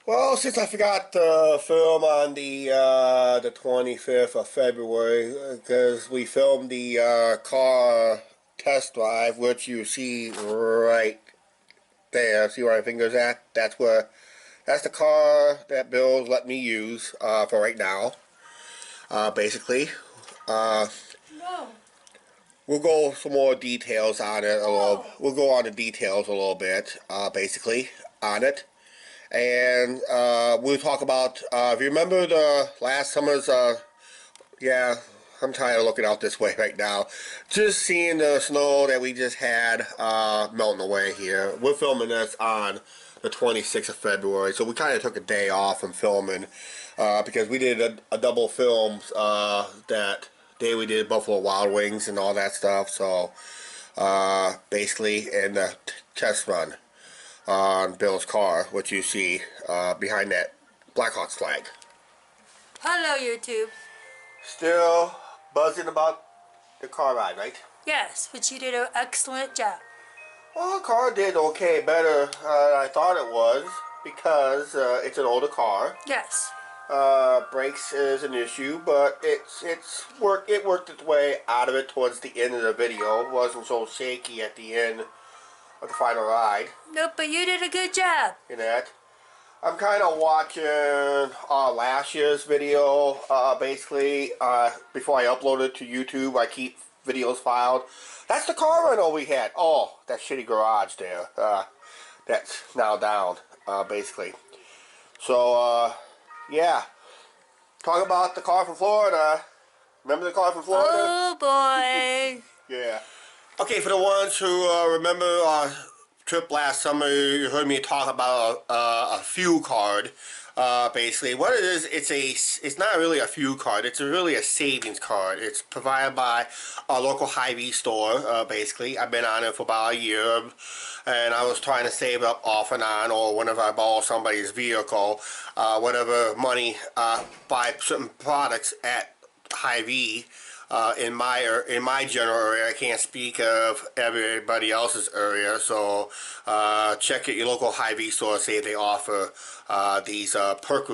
Well, since I forgot to film on the 25th of February, because we filmed the car test drive, which you see right there. See where my finger's at? That's the car that Bill's let me use for right now. Basically, uh, No. we'll go some more details on it a little. No. We'll go on the details a little bit, basically on it. And we'll talk about, if you remember the last summer's, yeah, I'm tired of looking out this way right now. Just seeing the snow that we just had melting away here. We're filming this on the 26th of February, so we kind of took a day off from filming because we did a double film that day we did Buffalo Wild Wings and all that stuff, so basically, and the test run on Bill's car, which you see behind that Blackhawks flag. Hello, YouTube. Still buzzing about the car ride, right? Yes, but you did an excellent job. Well, the car did okay, better than I thought it was, because it's an older car. Yes. Brakes is an issue, but it worked its way out of it towards the end of the video. It wasn't so shaky at the end of the final ride. Nope, but you did a good job. In that. I'm kind of watching last year's video, basically, before I upload it to YouTube. I keep videos filed. That's the car rental we had. Oh, that shitty garage there. That's now down, basically. So, yeah. Talk about the car from Florida. Remember the car from Florida? Oh, boy. Yeah. Okay, for the ones who remember our trip last summer, you heard me talk about a fuel card. Basically, what it is, it's not really a fuel card. It's really a savings card. It's provided by a local Hy-Vee store. Basically, I've been on it for about a year, and I was trying to save up off and on, or whenever I borrow somebody's vehicle, whatever money, buy certain products at Hy-Vee. In my general area. I can't speak of everybody else's area, so check at your local Hy-Vee store, see if they offer these perk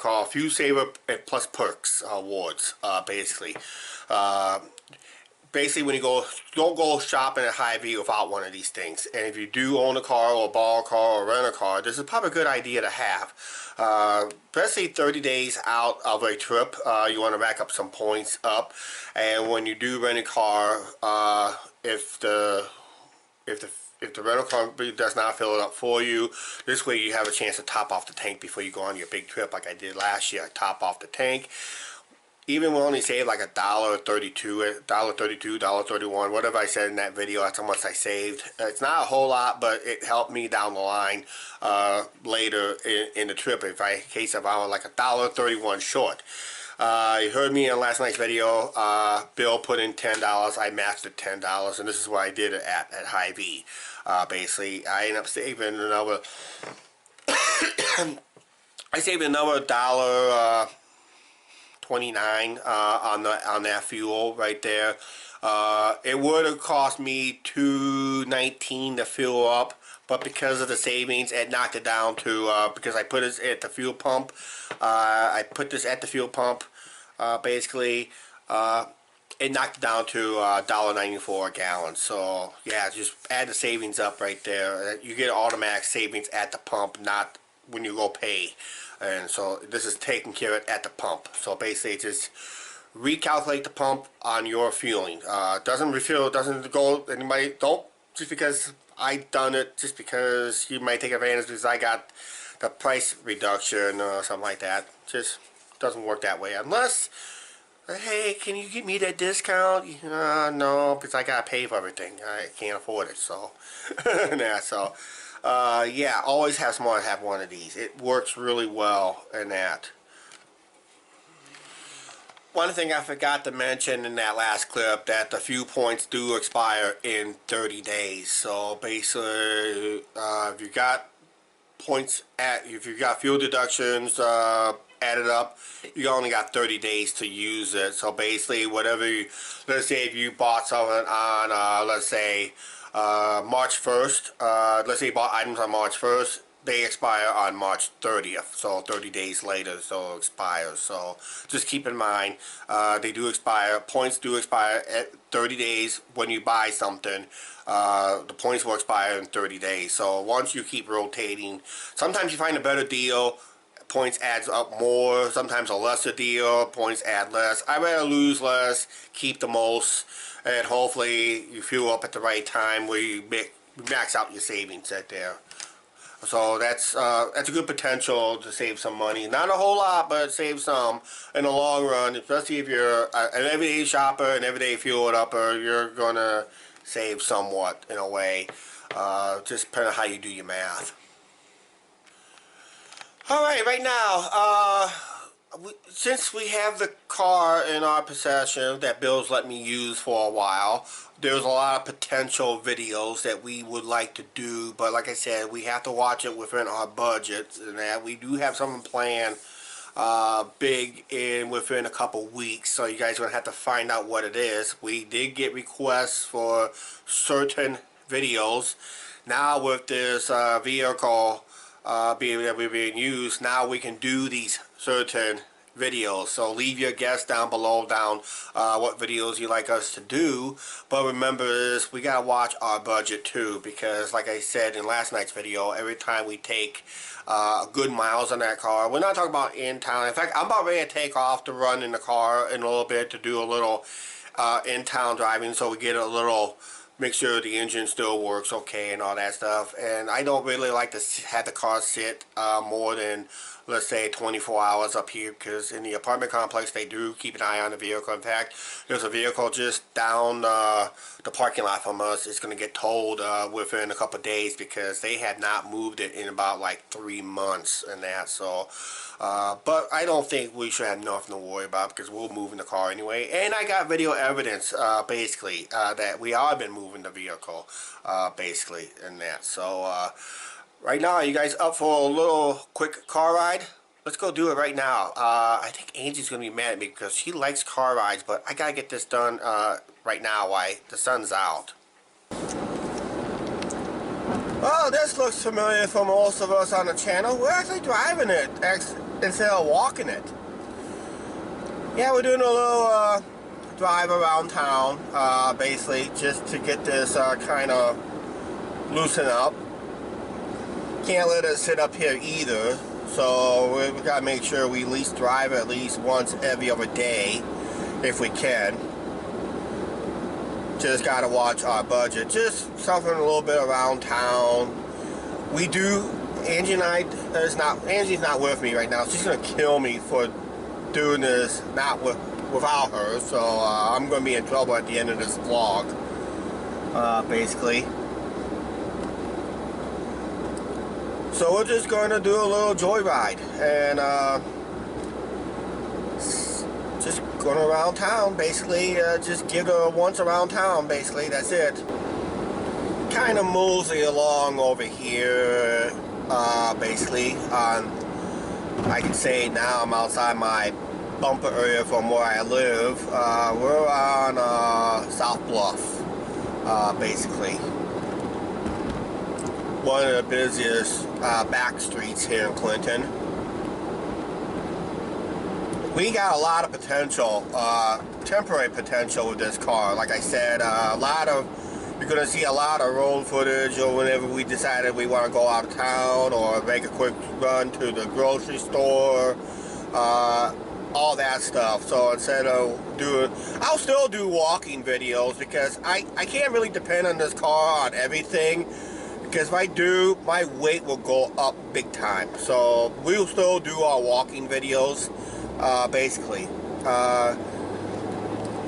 called Fuel Saver Plus Perks awards, basically. Basically, when you don't go shopping at Hy-Vee without one of these things. And if you do own a car or borrow a car or rent a car, this is probably a good idea to have. Especially 30 days out of a trip, you want to rack up some points up. And when you do rent a car, if the rental company does not fill it up for you, this way you have a chance to top off the tank before you go on your big trip like I did last year. I top off the tank. Even we only saved like $1.32, $1.31, whatever I said in that video, that's how much I saved. It's not a whole lot, but it helped me down the line later in the trip in case if I was like $1.31 short. You heard me in last night's video, Bill put in $10, I matched it $10, and this is what I did it at Hy-Vee. Basically, I ended up saving another, I saved another $1.29 on that fuel right there. It would have cost me $2.19 to fill up, but because of the savings, it knocked it down to because I put it at the fuel pump. Basically. It knocked it down to $1.94 a gallon. So yeah, just add the savings up right there. You get automatic savings at the pump, not when you go pay. And so this is taking care of it at the pump. So basically just recalculate the pump on your fueling. Doesn't refill, doesn't go, anybody, don't, just because I done it, just because you might take advantage because I got the price reduction or something like that. Just doesn't work that way. Unless, hey, can you give me that discount? No, because I gotta pay for everything. I can't afford it, so. Yeah, so. Yeah, always have someone have one of these. It works really well in that. One thing I forgot to mention in that last clip, that the fuel points do expire in 30 days. So basically, if you got points if you got fuel deductions added up, you only got 30 days to use it. So basically, whatever let's say if you bought something on, let's say, March 1st, let's say you bought items on March 1st, they expire on March 30th, so 30 days later, so it expires. So just keep in mind, they do expire. Points do expire at 30 days when you buy something. The points will expire in 30 days. So once you keep rotating, sometimes you find a better deal. Points adds up more. Sometimes a lesser deal. Points add less. I'd rather lose less, keep the most, and hopefully you fuel up at the right time where you max out your savings right there. So that's a good potential to save some money. Not a whole lot, but save some in the long run. Especially if you're an everyday shopper, an everyday fuel upper, you're gonna save somewhat in a way. Just depending on how you do your math. All right now, since we have the car in our possession that Bill's let me use for a while, there's a lot of potential videos that we would like to do, but like I said, we have to watch it within our budgets, and that we do have something planned big within a couple weeks, so you guys are going to have to find out what it is. We did get requests for certain videos. Now with this vehicle being used, now we can do these certain videos. So leave your guess down below what videos you like us to do. But remember this, we gotta watch our budget too, because like I said in last night's video, every time we take good miles on that car, we're not talking about in town. In fact, I'm about ready to take off to run in the car in a little bit to do a little in town driving, so we get a little, make sure the engine still works okay and all that stuff. And I don't really like to have the car sit more than, let's say, 24 hours up here, because in the apartment complex they do keep an eye on the vehicle. In fact, there's a vehicle just down the parking lot from us. It's going to get towed within a couple of days because they had not moved it in about like 3 months and that. So but I don't think we should have nothing to worry about, because we'll move in the car anyway. And I got video evidence basically that we have been moving the vehicle basically in that. So right now, are you guys up for a little quick car ride? Let's go do it right now. I think Angie's going to be mad at me because she likes car rides, but I got to get this done right now while the sun's out. Well, this looks familiar for most of us on the channel. We're actually driving it instead of walking it. Yeah, we're doing a little drive around town, basically, just to get this kind of loosen up. Can't let it sit up here either, so we gotta make sure we at least drive at least once every other day if we can. Just gotta watch our budget. Just something a little bit around town. We do, Angie and I, Angie's not with me right now. She's gonna kill me for doing this without her, so I'm gonna be in trouble at the end of this vlog, basically. So we're just going to do a little joyride and just going around town, basically. Just give it a once around town, basically. That's it. Kind of mosey along over here, basically. I can say now I'm outside my bumper area from where I live. We're on South Bluff, basically. One of the busiest back streets here in Clinton. We got a lot of potential, temporary potential with this car. Like I said, you're going to see a lot of road footage, or whenever we decided we want to go out of town or make a quick run to the grocery store, all that stuff. So instead of I'll still do walking videos, because I can't really depend on this car on everything. Because if I do, my weight will go up big time. So we'll still do our walking videos, basically.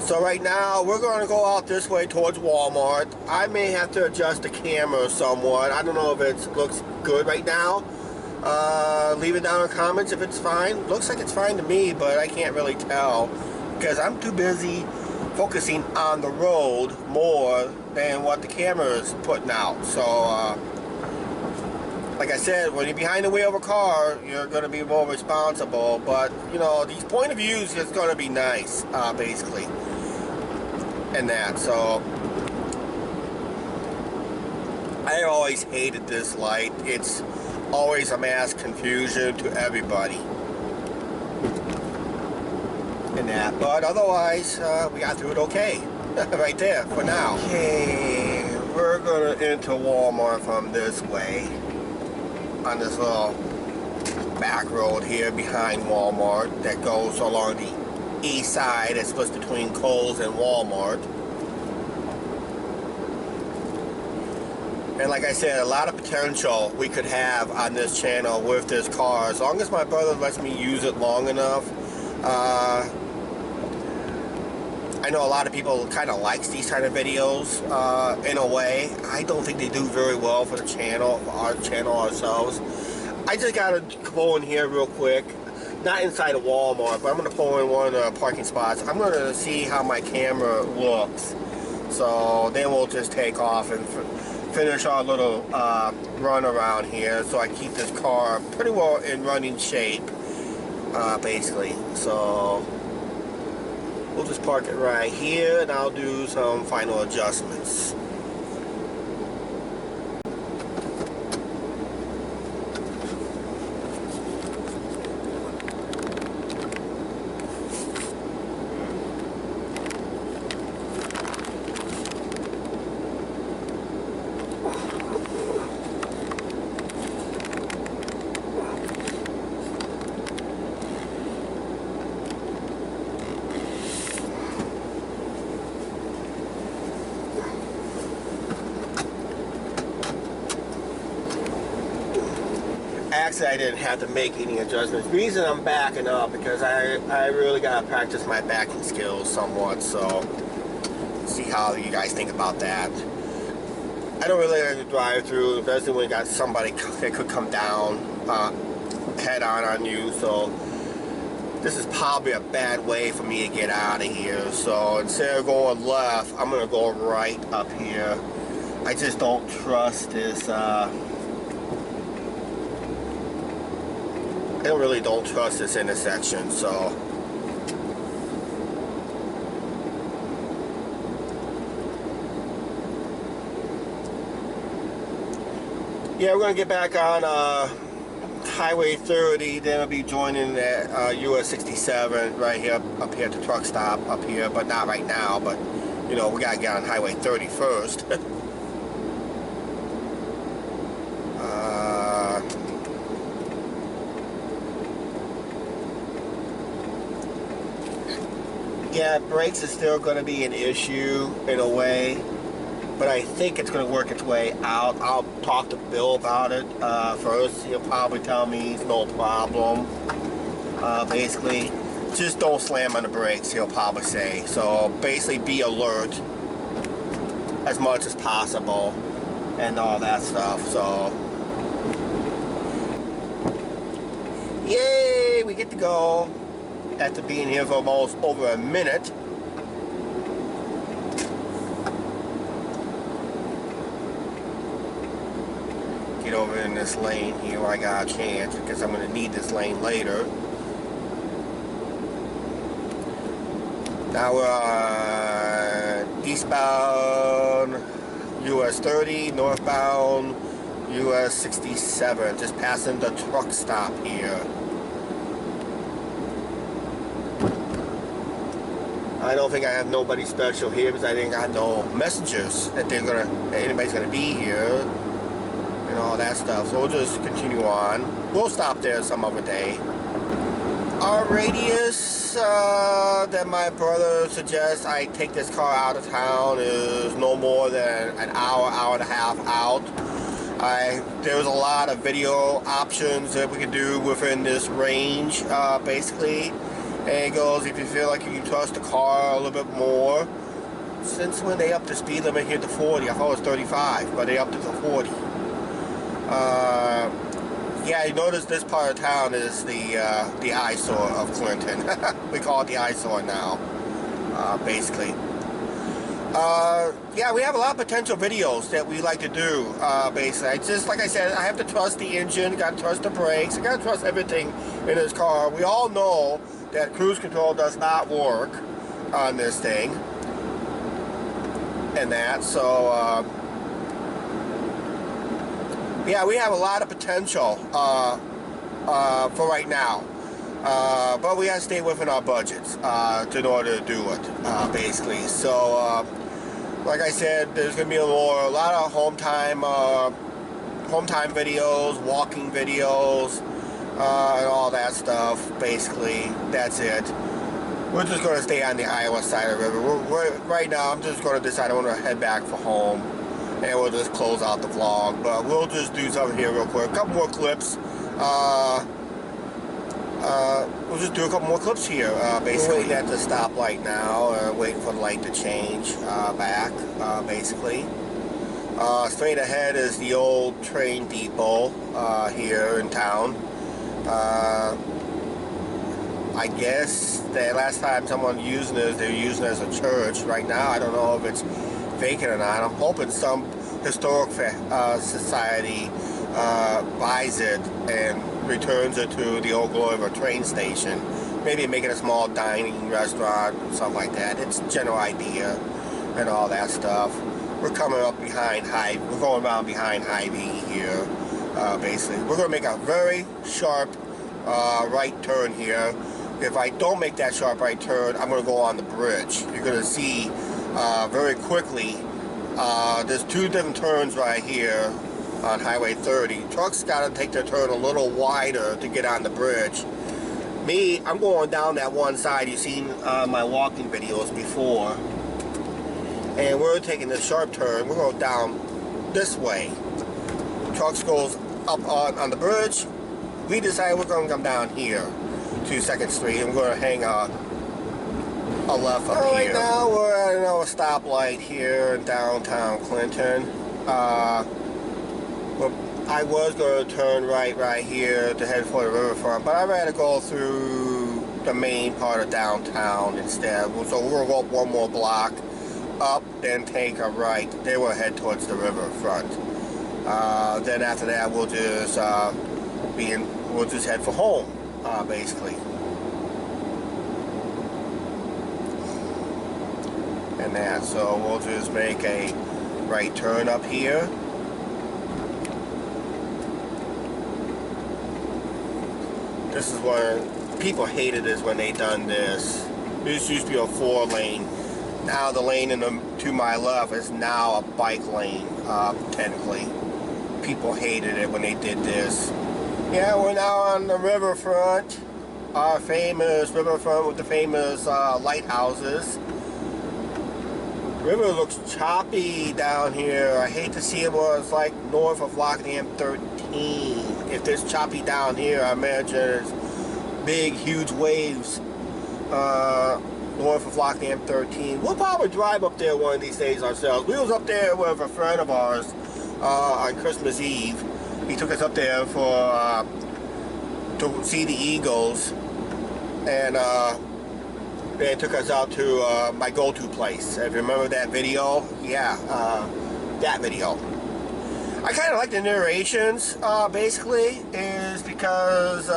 So right now, we're going to go out this way towards Walmart. I may have to adjust the camera somewhat. I don't know if it looks good right now. Leave it down in the comments if it's fine. Looks like it's fine to me, but I can't really tell, because I'm too busy focusing on the road more than what the camera is putting out. So like I said, when you're behind the wheel of a car, you're going to be more responsible, but you know, these point of views is going to be nice, basically, and that. So I always hated this light. It's always a mass confusion to everybody. And that, but otherwise, we got through it okay. Right there for now. Okay, we're gonna enter Walmart from this way on this little back road here behind Walmart that goes along the east side that splits between Kohl's and Walmart. And like I said, a lot of potential we could have on this channel with this car, as long as my brother lets me use it long enough. I know a lot of people kind of likes these kind of videos in a way. I don't think they do very well for the channel, our channel ourselves. I just gotta pull in here real quick, not inside of Walmart, but I'm gonna pull in one of the parking spots. I'm gonna see how my camera looks, so then we'll just take off and finish our little run around here, so I keep this car pretty well in running shape, basically. So we'll just park it right here, and I'll do some final adjustments. Actually, I didn't have to make any adjustments. The reason I'm backing up because I really gotta practice my backing skills somewhat. So see how you guys think about that. I don't really like to drive through, especially when you got somebody that could come down head on you. So this is probably a bad way for me to get out of here. So instead of going left, I'm gonna go right up here. I just don't trust this. I really don't trust this intersection, so yeah, we're gonna get back on Highway 30. Then we'll be joining that US 67 right here, up here at the truck stop up here, but not right now. But you know, we gotta get on Highway 30 first. Yeah, brakes is still going to be an issue in a way, but I think it's going to work its way out. I'll talk to Bill about it first. He'll probably tell me it's no problem. Basically, just don't slam on the brakes, he'll probably say. So basically be alert as much as possible and all that stuff. So yay, we get to go. After being here for almost over a minute. Get over in this lane here where I got a chance, because I'm going to need this lane later. Now we're eastbound US 30, northbound US 67, just passing the truck stop here. I don't think I have nobody special here because I think I got no messengers that anybody's gonna be here and all that stuff. So we'll just continue on. We'll stop there some other day. Our radius that my brother suggests I take this car out of town is no more than an hour, hour and a half out. There's a lot of video options that we can do within this range, basically. And it goes, if you feel like you can trust the car a little bit more. Since when they upped the speed limit here to 40, I thought it was 35, but they upped it to 40. Yeah, you notice this part of town is the eyesore of Clinton. We call it the eyesore now, basically. Yeah, we have a lot of potential videos that we like to do, basically. Just like I said, I have to trust the engine, got to trust the brakes, I got to trust everything in this car. We all know that cruise control does not work on this thing and that, so Yeah, we have a lot of potential for right now. But we have to stay within our budgets in order to do it, basically. So, like I said, there's going to be a lot of home time videos, walking videos, and all that stuff. Basically, that's it. We're just going to stay on the Iowa side of the river. Right now, I'm just going to decide I want to head back for home, and we'll just close out the vlog. But we'll just do something here real quick. A couple more clips. We'll just do a couple more clips here. Basically, we're at the stoplight now, waiting for the light to change back, basically. Straight ahead is the old train depot here in town. I guess the last time someone used this, they were using it as a church. Right now, I don't know if it's vacant or not. I'm hoping some historic society buys it and returns it to the old glory of a train station. Maybe make it a small dining restaurant, something like that. It's a general idea and all that stuff. We're coming up behind we're going around behind Hy-Vee here, basically. We're going to make a very sharp right turn here. If I don't make that sharp right turn, I'm going to go on the bridge. You're going to see very quickly, there's two different turns right here on Highway 30. Trucks got to take their turn a little wider to get on the bridge. Me, I'm going down that one side. You've seen my walking videos before. And we're taking this sharp turn. We're going down this way. Trucks goes up on the bridge. We decided we're going to come down here to 2nd Street, and we're going to hang a left up here. Right now we're at a stoplight here in downtown Clinton. I was going to turn right here to head for the riverfront, but I'd rather go through the main part of downtown instead. So we're going to go up one more block, up, then take a right. Then we'll head towards the riverfront. Then after that, we'll just head for home, basically. And that, so we'll just make a right turn up here. This is when people hated this when they done this. This used to be a 4-lane. Now the lane to my left is now a bike lane, technically. People hated it when they did this. Yeah, we're now on the riverfront. Our famous riverfront with the famous lighthouses. River looks choppy down here. I hate to see it where it's like north of Lock the M13. If it's choppy down here, I imagine it's big, huge waves north of Lock the M13. We'll probably drive up there one of these days ourselves. We was up there with a friend of ours on Christmas Eve. He took us up there for to see the Eagles, and they took us out to my go-to place. If you remember that video, yeah, that video. I kind of like the narrations, basically, is because,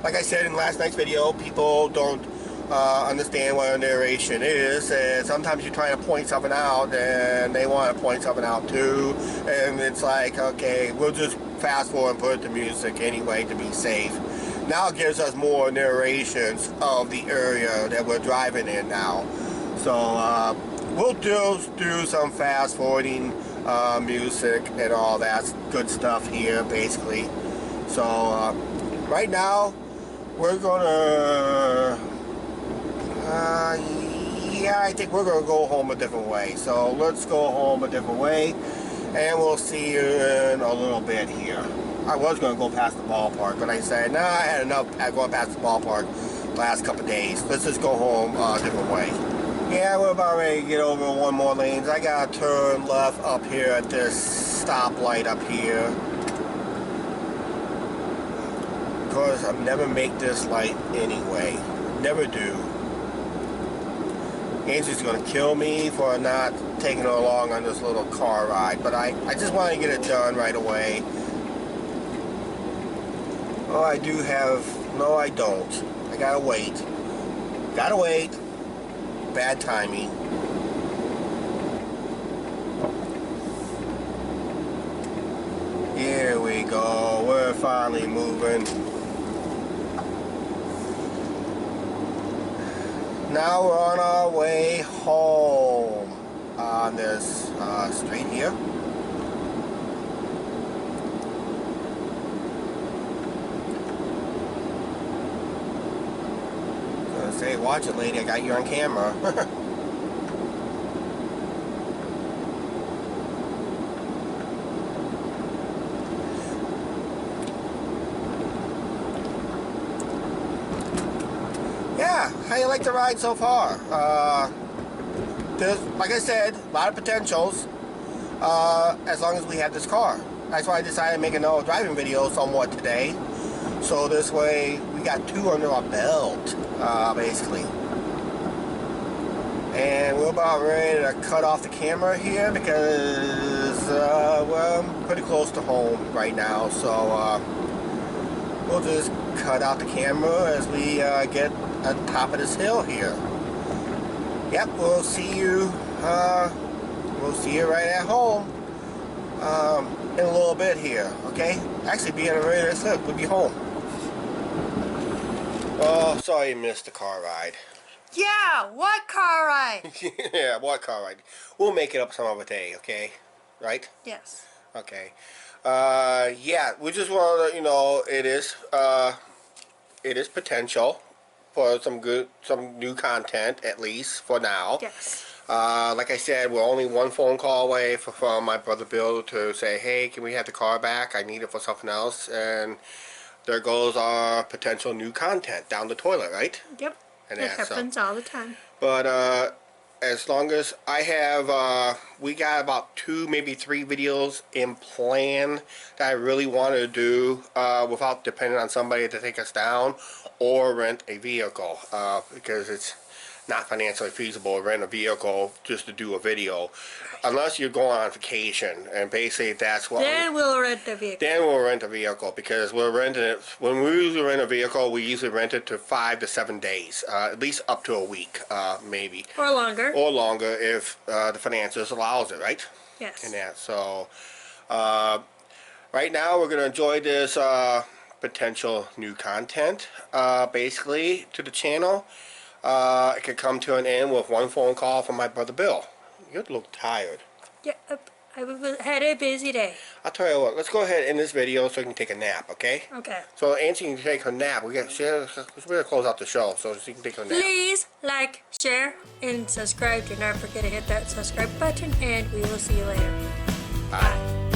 like I said in last night's video, people don't understand what a narration is, and sometimes you're trying to point something out, and they want to point something out too, and it's like, okay, we'll just fast forward and put it to music anyway to be safe. Now it gives us more narrations of the area that we're driving in now. So we'll do some fast forwarding music and all that good stuff here, basically. So right now we're gonna yeah, I think we're gonna go home a different way. So let's go home a different way, and we'll see you in a little bit here. I was going to go past the ballpark, but I said, nah, I had enough going past the ballpark the last couple of days. Let's just go home a different way. Yeah, we're about ready to get over one more lanes. I got to turn left up here at this stoplight up here. Because I never make this light anyway. Never do. Angie's going to kill me for not taking her along on this little car ride. But I just want to get it done right away. Oh, I do have... No, I don't. I gotta wait. Gotta wait. Bad timing. Yeah. go. We're finally moving. Now we're on our way home on this street here. Gonna say, watch it, lady. I got you on camera. Yeah, how you like the ride so far? There's, like I said, a lot of potentials as long as we have this car. That's why I decided to make another driving video somewhat today. So this way we got 2 under our belt, basically. And we're about ready to cut off the camera here because we're pretty close to home right now. So we'll just cut out the camera as we get at the top of this hill here. Yep, we'll see you right at home in a little bit here, okay? Actually, being ready to slip, we'll be home. Oh, sorry you missed the car ride. Yeah, what car ride? Yeah, what car ride? We'll make it up some other day, okay? Right? Yes. Okay. Yeah, we just want to let you know it is potential for some new content, at least for now. Yes. Like I said, we're only one phone call away from my brother Bill to say, hey, can we have the car back? I need it for something else. And there goes our potential new content down the toilet, right? Yep. And It happens all the time. But as long as I have, we got about 2, maybe 3 videos in plan that I really want to do without depending on somebody to take us down or rent a vehicle because it's not financially feasible to rent a vehicle just to do a video unless you're going on vacation, and basically that's what Then we'll rent the vehicle. then we'll rent a vehicle because we're renting it. When we usually rent a vehicle, we usually rent it to 5 to 7 days, at least up to a week, maybe. Or longer. Or longer if the finances allows it, right? Yes. And that. So, right now we're gonna enjoy this potential new content, basically to the channel. It could come to an end with one phone call from my brother Bill. You look tired. Yeah, I had a busy day. I'll tell you what, let's go ahead and end this video so we can take a nap, okay? Okay. So Angie can take her nap. We're gonna close out the show so she can take her nap. Please like, share, and subscribe. Do not forget to hit that subscribe button, and we will see you later. Bye.